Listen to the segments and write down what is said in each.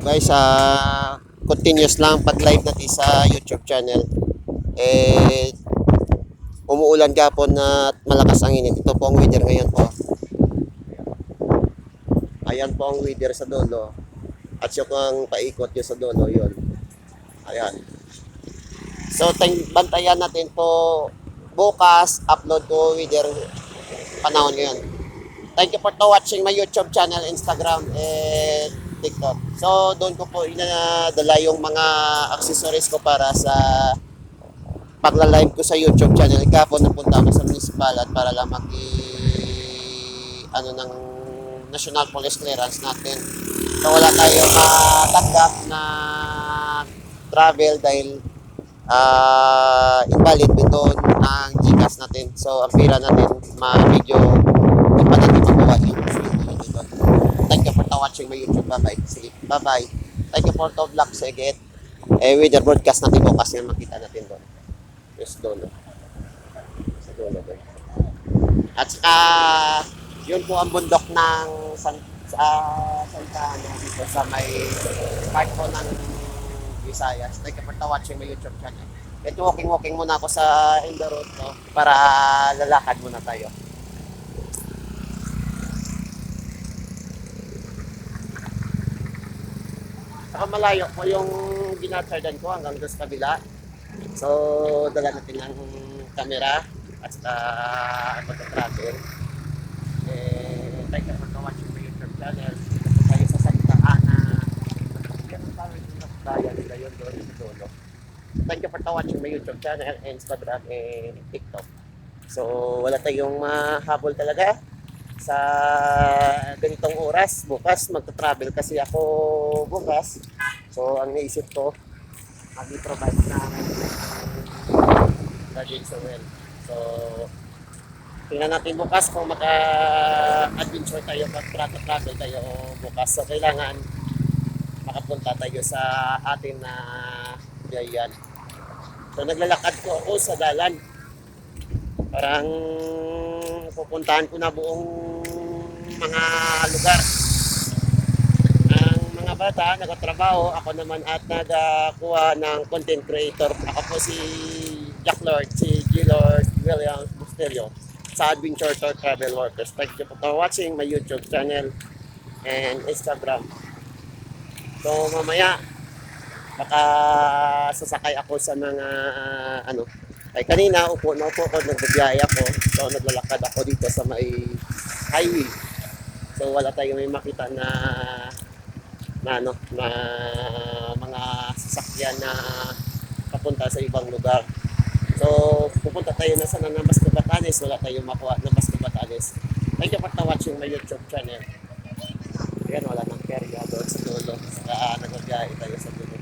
Guys, continuous lang pag-live natin sa YouTube channel. Eh, umuulan gapon at malakas ang init. Ito po ang weather ngayon po. Ayan po ang weather sa dulo. At yung ang paikot yun sa dulo, yun. Ayan. So, bantayan natin po bukas, upload ko weather panahon ngayon. Thank you for watching my YouTube channel, Instagram, and TikTok. So, doon ko po inadala yung mga accessories ko para sa pagla-live ko sa YouTube channel. Kahapon napunta ako sa municipal at para lang ano ng national police clearance natin. So, wala tayo matanggap na travel dahil invalid doon ang GCash natin. So, ang pira natin medyo di pa natin makuha yung video dito. Thank you for watching my YouTube. Bye-bye. Sige, bye-bye. Thank you for the vlog. Sige. With the broadcast natin bukas yan makita natin doon. Yes, doon. Sa dulo doon. At saka, yun po ang bundok ng Santa Ana dito sa may part po ng Visayas. Thank you for watching my YouTube channel. Ito walking muna ako sa in the road no, para lalakad muna tayo. Saka malayo po yung ginathardan ko hanggang doon sa kabila. So, dala natin ang camera at saka mag-travel. Thank you for watching my YouTube channel. Dito tayo sa Santa Ana. Yan ang tawag ng bayan nila yun doon sa dulo. Thank you for watching my YouTube channel, Instagram, and TikTok. So, wala tayong mahabol talaga sa ganitong oras. Bukas, magta-travel kasi ako bukas. So, ang naisip ko, mag-provide na gadgets as well. So, tingnan natin bukas kung maka-adventure tayo, mag-travel tayo bukas. So, kailangan makapunta tayo sa atin na biyayan. So, naglalakad ko ako sa dalan. Parang pupuntahan ko na buong mga lugar. Ang mga bata, nagtatrabaho. Ako naman at nagakuha ng content creator. Ako po si Jack Lord, si G. Lord Williams Busterio sa Adventure Tour Travel Workers. Thank you for watching my YouTube channel and Instagram. So mamaya, baka sasakay ako sa mga ay kanina upo ko, nagbibiyahe ako. So naglalakad ako dito sa may highway. So wala tayong may makita na mga sasakyan na papunta sa ibang lugar. So, pupunta tayo na sana ng Basco Batanes. Wala tayong makuha ng Basco Batanes. Thank you for watching my YouTube channel. Ayan, wala nang carry doon sa dulo. Saka nagbiyahe tayo sa dulo.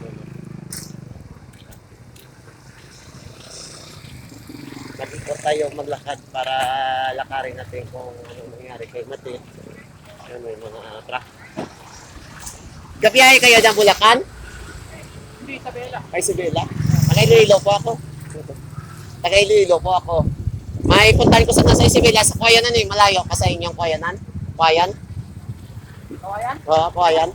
Mag-ikot tayo maglakad para lakarin natin kung anong nangyari kay Mati. Ayan, may mga truck. Gabiyahe kayo dyan Bulacan? Hindi, Isabela. Ay, Isabela. Nakailuilo po ako. Nakailuilo po ako. May puntahan ko sana sa Isabela sa Kuyanan eh. Malayo pa sa inyong Kuyanan. Kuyan? Kawayan? Oo, Kuyan.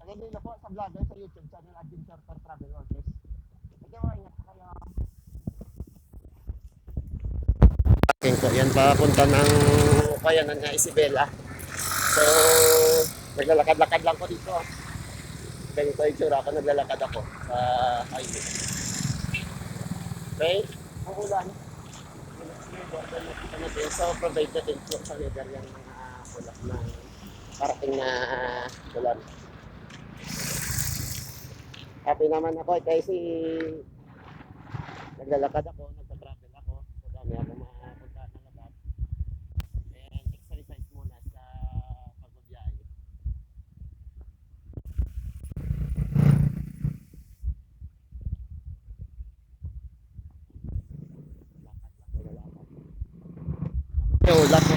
Nakailuilo po sa vlogger sa YouTube channel Adventure for Travel Workers. Ikaw ay ingat kayo. Akin ko, yan papunta ng Kuyanan na Isabela. So, naglalakad-lakad lang ko dito. Ganito yung tsura ako, naglalakad ako sa highway. Okay? Ang ulan. So, provide natin po sa leader yung mga ulap na parating na ulan. Happy naman ako kasi naglalakad ako, nagpa-travel ako. So, dami ako makapunta ng labas. And exercise muna sa pagbabiyahe. Ulap po.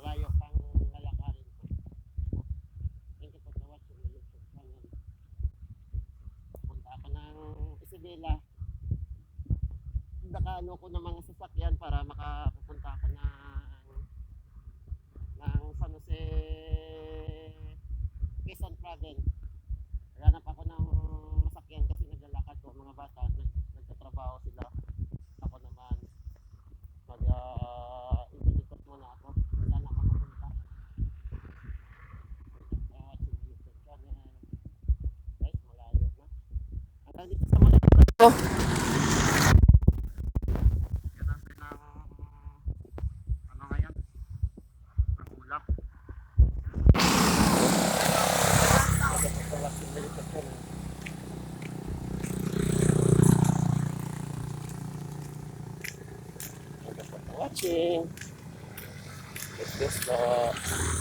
Malayo pang lalakad. Isabela. Nakaano ko ng mga sasakyan para makapunta ako ng San Jose, Quezon Province. Hanap ako ng masakyan kasi naglalakad ko mga bata, nagtatrabaho sila. Ako naman ikot-ikot muna ako. Saan ako mapunta? Watching YouTube channel. Guys, malayo na. Hanggang dito sa mga ito. Yan natin ng ano ngayon? Ang ulam. Watching YouTube channel. Watching. Let's go.